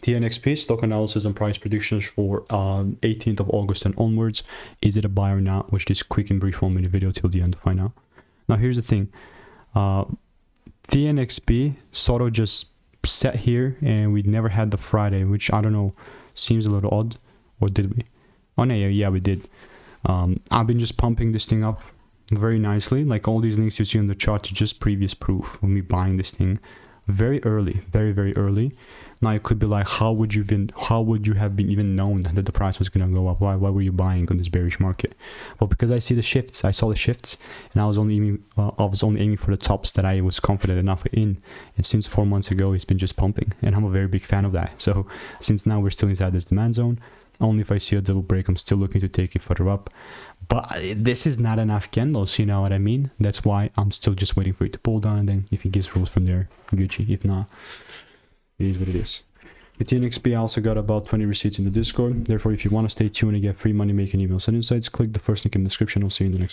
TNXP stock analysis and price predictions for 18th of August and onwards. Is it a buy or not? Which is quick and brief 1 minute video till the end to find out. Now here's the thing. TNXP sort of just sat here and we never had the Friday, which I don't know, seems a little odd. Or did we? Oh no, yeah, we did. I've been just pumping this thing up very nicely. Like all these links you see on the chart is just previous proof of me buying this thing very early, very early. Now it could be like, how would you have been even known that the price was gonna go up? Why were you buying on this bearish market? Well, because I see the shifts. I saw the shifts, and I was only aiming for the tops that I was confident enough in. And since 4 months ago, it's been just pumping, and I'm a very big fan of that. So since now we're still inside this demand zone, only if I see a double break, I'm still looking to take it further up. But this is not enough candles, you know what I mean? That's why I'm still just waiting for it to pull down, and then if it gives rules from there, Gucci. If not, it is what it is. With TNXP, I also got about 20 receipts in the Discord. Therefore, if you want to stay tuned and get free money making emails and insights, click the first link in the description. I'll see you in the next one.